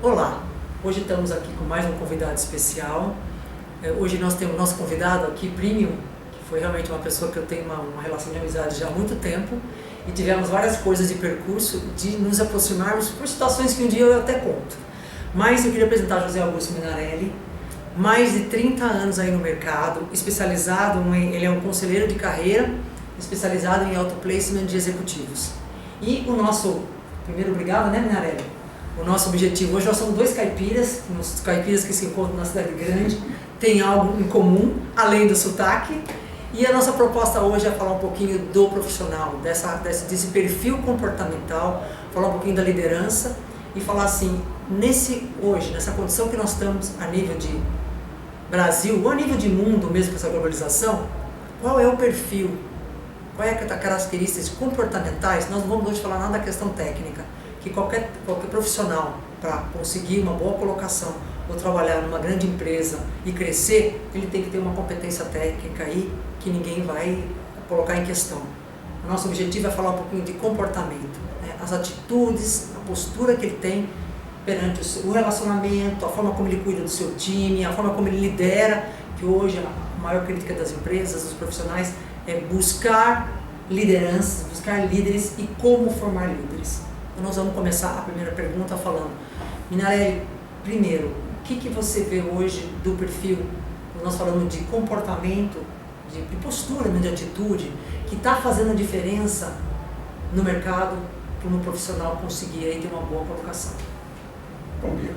Olá, hoje estamos aqui com mais um convidado especial. Hoje nós temos nosso convidado aqui, Premium, que foi realmente uma pessoa que eu tenho uma relação de amizade já há muito tempo e tivemos várias coisas de percurso de nos aproximarmos por situações que um dia eu até conto. Mas eu queria apresentar José Augusto Minarelli, mais de 30 anos aí no mercado, especializado ele é um conselheiro de carreira, especializado em auto-placement de executivos. E o nosso, primeiro obrigado, né, Minarelli? O nosso objetivo, hoje nós somos dois caipiras que se encontram na cidade grande, tem algo em comum, além do sotaque, e a nossa proposta hoje é falar um pouquinho do profissional, desse perfil comportamental, falar um pouquinho da liderança e falar assim, nessa condição que nós estamos a nível de Brasil, ou a nível de mundo mesmo com essa globalização, qual é o perfil, qual é a características comportamentais. Nós não vamos hoje falar nada da questão técnica, que qualquer profissional, para conseguir uma boa colocação ou trabalhar numa grande empresa e crescer, ele tem que ter uma competência técnica aí que ninguém vai colocar em questão. O nosso objetivo é falar um pouquinho de comportamento, né? As atitudes, a postura que ele tem perante o relacionamento, a forma como ele cuida do seu time, a forma como ele lidera, que hoje a maior crítica das empresas, dos profissionais, é buscar lideranças, buscar líderes e como formar líderes. Então nós vamos começar a primeira pergunta falando, Minarelli, primeiro, o que você vê hoje do perfil, nós falamos de comportamento, de postura, de atitude, que está fazendo a diferença no mercado para um profissional conseguir aí ter uma boa colocação? Bom dia.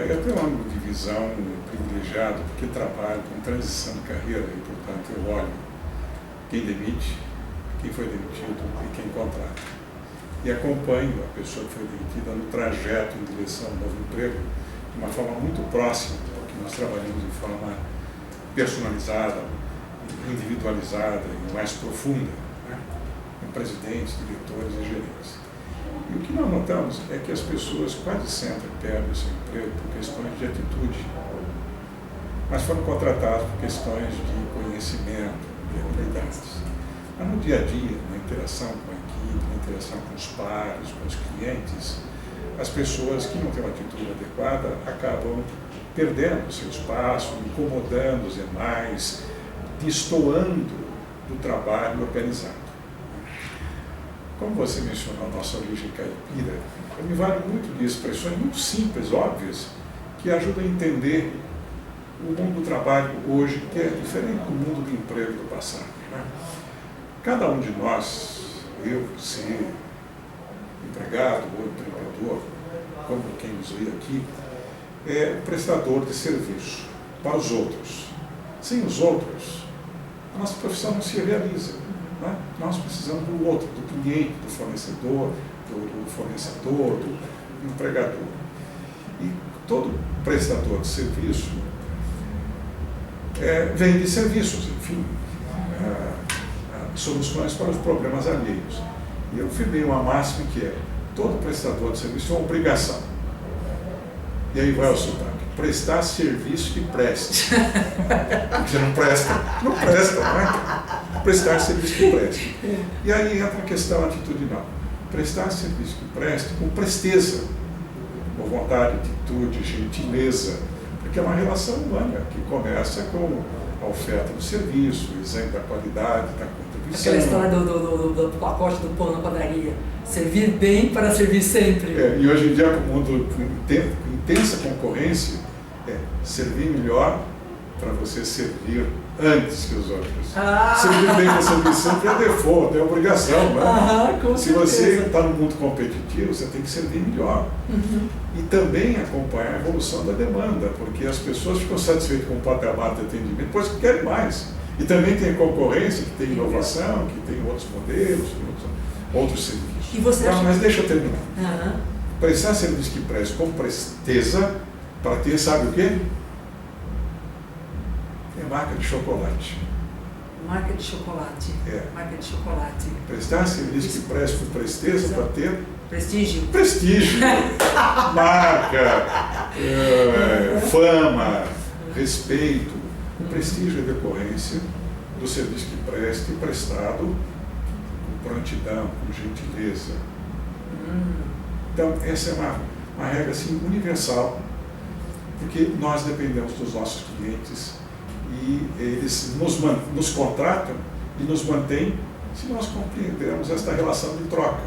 Eu tenho um ângulo de visão privilegiado porque trabalho com transição de carreira e, portanto, eu olho quem demite, quem foi demitido e quem contrata. E acompanho a pessoa que foi demitida no trajeto em direção ao novo emprego de uma forma muito próxima, porque nós trabalhamos de forma personalizada, individualizada e mais profunda, né? Com presidentes, diretores e gerentes. E o que nós notamos é que as pessoas quase sempre perdem o seu emprego por questões de atitude, mas foram contratadas por questões de conhecimento, de habilidades. Mas no dia a dia, na interação com a equipe, na interação com os pares, com os clientes, as pessoas que não têm uma atitude adequada acabam perdendo o seu espaço, incomodando os demais, destoando do trabalho organizado. Como você mencionou a nossa origem caipira, eu me vale muito de expressões muito simples, óbvias, que ajudam a entender o mundo do trabalho hoje, que é diferente do mundo do emprego do passado, né? Cada um de nós, eu, você, empregado ou empreendedor, como quem nos vê aqui, é prestador de serviço para os outros. Sem os outros, a nossa profissão não se realiza. Né? Nós precisamos do outro, do cliente, do fornecedor, do empregador. E todo prestador de serviço vende serviços, enfim, soluções para os problemas alheios. E eu firmei uma máxima que é, todo prestador de serviço é uma obrigação. E aí vai o sotaque, prestar serviço que preste. Você não presta, não é? Prestar serviço que preste. E aí entra a questão atitudinal. Prestar serviço que preste com presteza, com vontade, atitude, gentileza, porque é uma relação humana que começa com a oferta do serviço, o exame da qualidade, da contribuição. Aquela história do pacote do pão na padaria, servir bem para servir sempre. E hoje em dia, com o mundo com intensa concorrência, servir melhor para você servir antes que os outros. Servir bem para servir sempre é default, é obrigação. Né? Se você está no mundo competitivo, você tem que servir melhor. Uhum. E também acompanhar a evolução da demanda, porque as pessoas ficam satisfeitas com o patamar de atendimento, depois que querem mais. E também tem concorrência, que tem inovação, que tem outros modelos, outros serviços. E você acha... Mas deixa eu terminar. Uhum. Prestar serviço que preste com presteza, para ter, sabe o quê? É marca de chocolate. Marca de chocolate. Marca de chocolate. Prestar serviço que preste com presteza para ter... Prestígio. Prestígio. Marca, fama, respeito. O prestígio é decorrência do serviço que preste, prestado com prontidão, com gentileza. Então, essa é uma uma regra assim, universal, porque nós dependemos dos nossos clientes e eles nos contratam e nos mantêm se nós compreendermos esta relação de troca,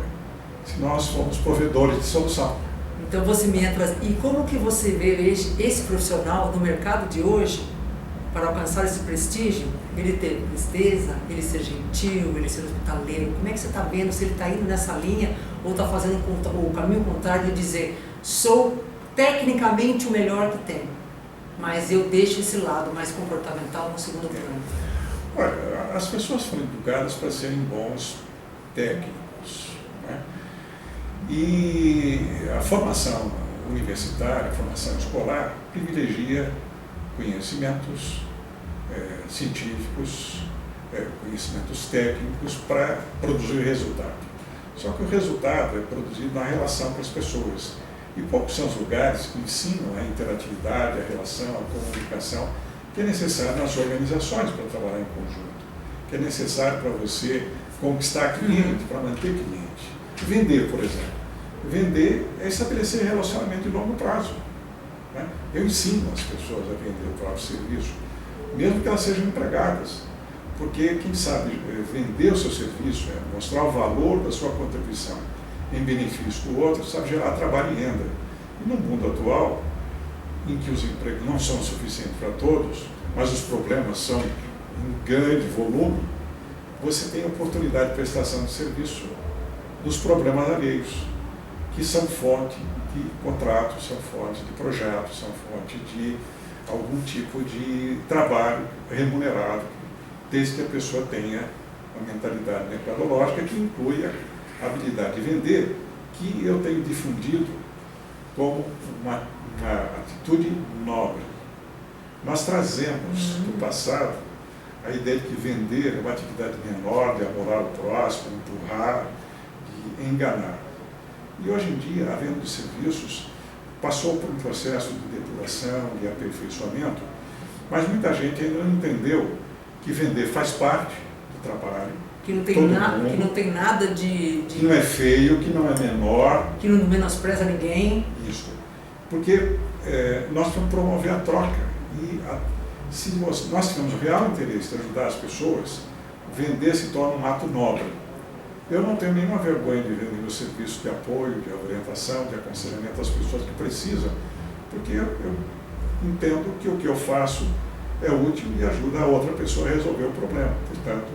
se nós formos provedores de solução. Então você me entra, e como que você vê esse profissional no mercado de hoje para alcançar esse prestígio? Ele ter presteza, ele ser gentil, ele ser hospitaleiro, como é que você está vendo se ele está indo nessa linha ou está fazendo o caminho contrário de dizer, sou tecnicamente o melhor que tem, mas eu deixo esse lado mais comportamental no segundo plano? Olha, as pessoas foram educadas para serem bons técnicos, né? E a formação universitária, a formação escolar, privilegia conhecimentos científicos, conhecimentos técnicos para produzir resultado. Só que o resultado é produzido na relação com as pessoas. E poucos são os lugares que ensinam a interatividade, a relação, a comunicação, que é necessário nas organizações para trabalhar em conjunto, que é necessário para você conquistar cliente, para manter cliente. Vender, por exemplo. Vender é estabelecer relacionamento de longo prazo, né? Eu ensino as pessoas a vender o próprio serviço, mesmo que elas sejam empregadas, porque quem sabe vender o seu serviço, mostrar o valor da sua contribuição em benefício do outro, sabe gerar trabalho e renda. E no mundo atual, em que os empregos não são suficientes para todos, mas os problemas são em grande volume, você tem a oportunidade de prestação de serviço nos problemas alheios, que são fonte de contratos, são fonte de projetos, são fonte de algum tipo de trabalho remunerado, desde que a pessoa tenha uma mentalidade mercadológica que inclui a habilidade de vender, que eu tenho difundido como uma atitude nobre. Nós trazemos do passado a ideia de que vender é uma atividade menor, de amolar o próximo, empurrar, de enganar. E hoje em dia, a venda de serviços passou por um processo de depuração, de aperfeiçoamento, mas muita gente ainda não entendeu que vender faz parte do trabalho. Que não tem nada de... Que não é feio, que não é menor. Que não menospreza ninguém. Isso. Porque nós vamos promover a troca. E se nós tivermos o real interesse de ajudar as pessoas, vender se torna um ato nobre. Eu não tenho nenhuma vergonha de vender meu serviço de apoio, de orientação, de aconselhamento às pessoas que precisam, porque eu entendo que o que eu faço é útil e ajuda a outra pessoa a resolver o problema. Portanto,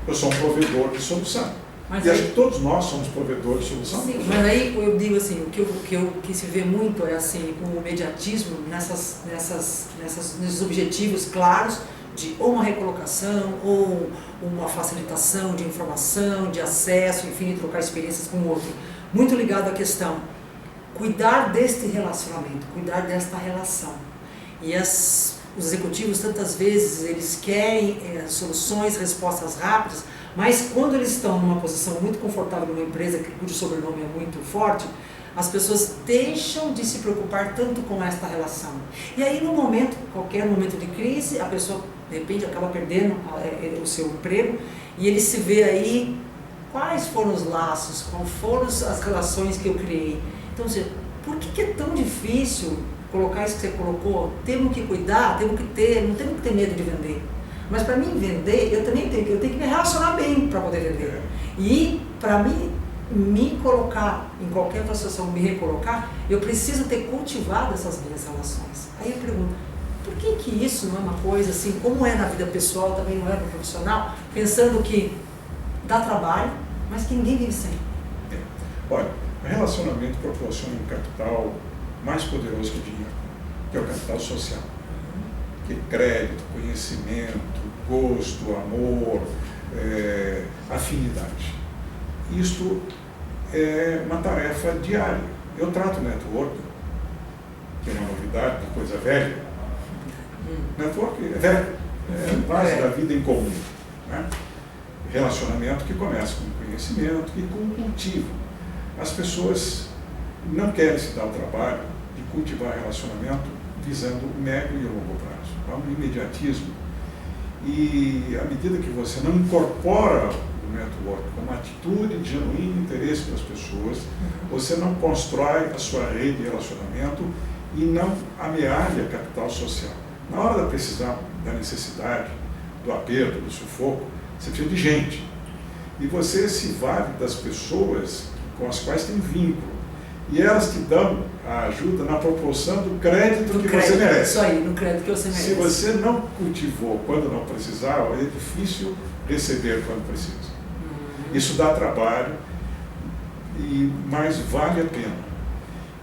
eu sou um provedor de solução. Mas e acho que todos nós somos provedores de solução. Sim, mas aí eu digo assim, o que se vê muito é assim, o imediatismo nesses objetivos claros de ou uma recolocação, ou uma facilitação de informação, de acesso, enfim, de trocar experiências com o outro. Muito ligado à questão, cuidar deste relacionamento, cuidar desta relação. E os executivos, tantas vezes, eles querem soluções, respostas rápidas, mas quando eles estão numa posição muito confortável numa empresa cujo sobrenome é muito forte, as pessoas deixam de se preocupar tanto com esta relação. E aí, no momento, qualquer momento de crise, a pessoa, de repente, acaba perdendo o seu emprego e ele se vê aí, quais foram os laços, quais foram as relações que eu criei. Então, por que é tão difícil colocar isso que você colocou? Temos que cuidar, não temos que ter medo de vender. Mas para mim vender, eu tenho que me relacionar bem para poder vender. E para mim, me colocar em qualquer outra situação, me recolocar, eu preciso ter cultivado essas minhas relações. Aí eu pergunto, por que isso não é uma coisa assim, como é na vida pessoal, também não é no profissional, pensando que dá trabalho, mas que ninguém vive sem? Olha, o relacionamento proporciona um capital mais poderoso que o dinheiro, que é o capital social. Que crédito, conhecimento, gosto, amor, afinidade. Isto é uma tarefa diária. Eu trato o network, que é uma novidade, uma coisa velha. Network é velho, é a base da vida em comum. Né? Relacionamento que começa com conhecimento e com cultivo. As pessoas não querem se dar o trabalho de cultivar relacionamento visando o médio e o longo prazo. Há um imediatismo. E à medida que você não incorpora o network com uma atitude de genuíno interesse pelas pessoas, você não constrói a sua rede de relacionamento e não amealha capital social. Na hora da precisão, da necessidade, do aperto, do sufoco, você precisa de gente. E você se vale das pessoas com as quais tem vínculo. E elas te dão a ajuda na proporção do crédito que você merece. Isso aí, no crédito que você merece. Se você não cultivou quando não precisava, é difícil receber quando precisa. Isso dá trabalho, mas vale a pena.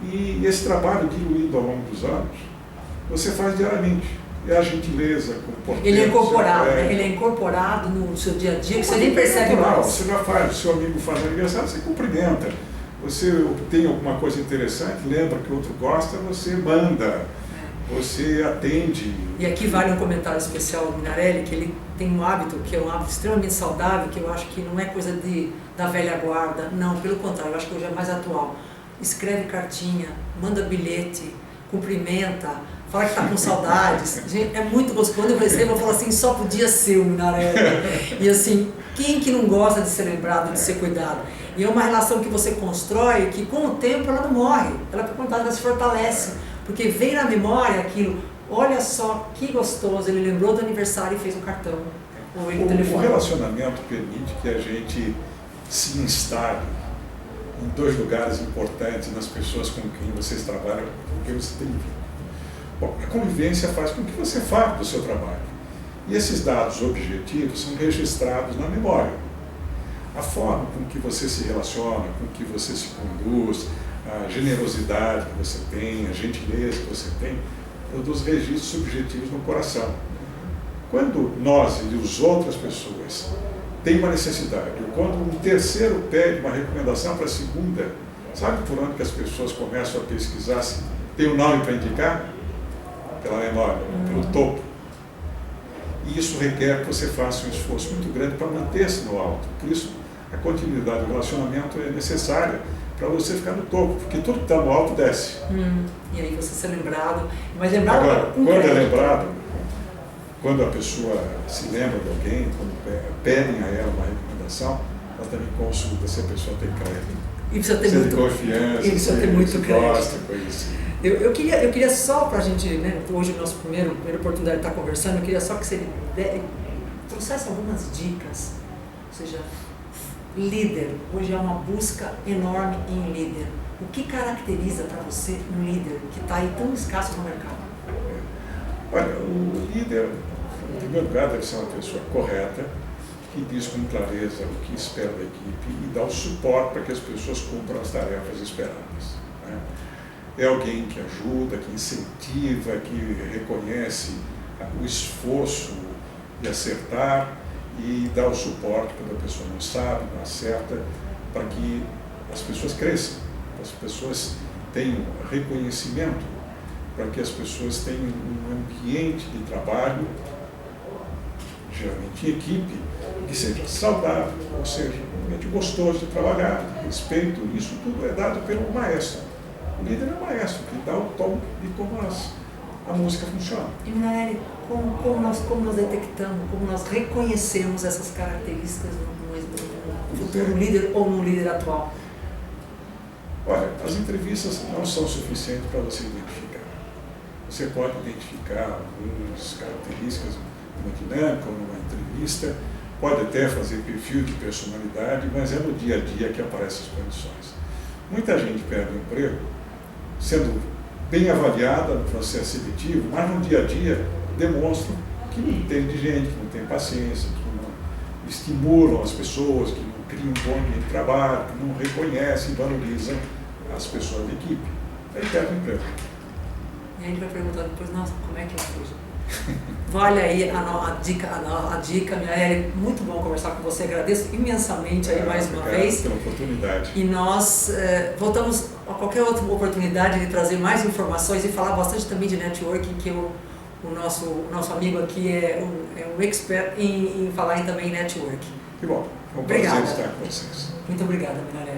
E esse trabalho diluído ao longo dos anos, você faz diariamente. É a gentileza com o porteiro. Ele é incorporado, né? Ele é incorporado no seu dia a dia, que você nem percebe mais. Você já faz, o seu amigo faz aniversário, você cumprimenta. Você tem alguma coisa interessante, lembra que o outro gosta, você manda, você atende. E aqui vale um comentário especial do Minarelli, que ele tem um hábito, que é um hábito extremamente saudável, que eu acho que não é coisa da velha guarda, não, pelo contrário, eu acho que hoje é mais atual. Escreve cartinha, manda bilhete, cumprimenta, fala que está com saudades. Gente, é muito gostoso. Quando eu recebo, eu falo assim, só podia ser o Minarelli. E assim, quem que não gosta de ser lembrado, de ser cuidado? E é uma relação que você constrói, que com o tempo ela não morre, ela, por conta, ela se fortalece, porque vem na memória aquilo, olha só que gostoso, ele lembrou do aniversário e fez um cartão. O relacionamento permite que a gente se instale em dois lugares importantes nas pessoas com quem vocês trabalham, com quem você tem vínculo. Bom, a convivência faz com que você fale do seu trabalho. E esses dados objetivos são registrados na memória. A forma com que você se relaciona, com que você se conduz, a generosidade que você tem, a gentileza que você tem, produz registros subjetivos no coração. Quando nós e as outras pessoas têm uma necessidade, ou quando um terceiro pede uma recomendação para a segunda, sabe por onde que as pessoas começam a pesquisar se tem um nome para indicar? Pela memória, pelo topo. E isso requer que você faça um esforço muito grande para manter-se no alto. Por isso, a continuidade do relacionamento é necessária para você ficar no topo, porque tudo que está no alto desce. E aí você ser lembrado, mas lembrado agora, quando é lembrado, quando a pessoa se lembra de alguém, quando pedem a ela uma recomendação, ela também consulta se a pessoa tem crédito. E precisa ter muito confiança, e precisa ter muito crédito. Gosta, coisa assim. Eu queria só para a gente, né, hoje nossa primeira oportunidade de estar conversando, eu queria só que você trouxesse algumas dicas, ou seja, líder, hoje há uma busca enorme em líder. O que caracteriza para você um líder que está aí tão escasso no mercado? Olha, o líder, em primeiro lugar, deve ser uma pessoa correta, que diz com clareza o que espera da equipe e dá o suporte para que as pessoas cumpram as tarefas esperadas. Né? É alguém que ajuda, que incentiva, que reconhece o esforço de acertar e dá o suporte quando a pessoa não sabe, não acerta, para que as pessoas cresçam, para as pessoas tenham reconhecimento, para que as pessoas tenham um ambiente de trabalho, geralmente em equipe, que seja saudável, ou seja, um ambiente gostoso de trabalhar, de respeito. Isso tudo é dado pelo maestro. O líder é o maestro, que dá o tom de como a música funciona. E Minarelli, como nós detectamos, como nós reconhecemos essas características no futuro líder ou no líder atual? Olha, as entrevistas não são suficientes para você identificar. Você pode identificar algumas características numa dinâmica ou numa entrevista, pode até fazer perfil de personalidade, mas é no dia a dia que aparecem as condições. Muita gente perde o emprego sendo bem avaliada no processo seletivo, mas no dia a dia demonstram que não entende gente, que não tem paciência, que não estimulam as pessoas, que não criam um bom ambiente de trabalho, que não reconhecem e valorizam as pessoas da equipe. Aí perde o emprego. E aí ele vai perguntar depois, nossa, como é que eu fiz? Vale aí a dica, Minarelli, muito bom conversar com você, agradeço imensamente aí mais uma vez. Pela oportunidade. E nós voltamos a qualquer outra oportunidade de trazer mais informações e falar bastante também de networking, que o nosso amigo aqui é um expert em falar também em networking. Que bom, foi um prazer estar com vocês. Muito obrigada, Minarelli.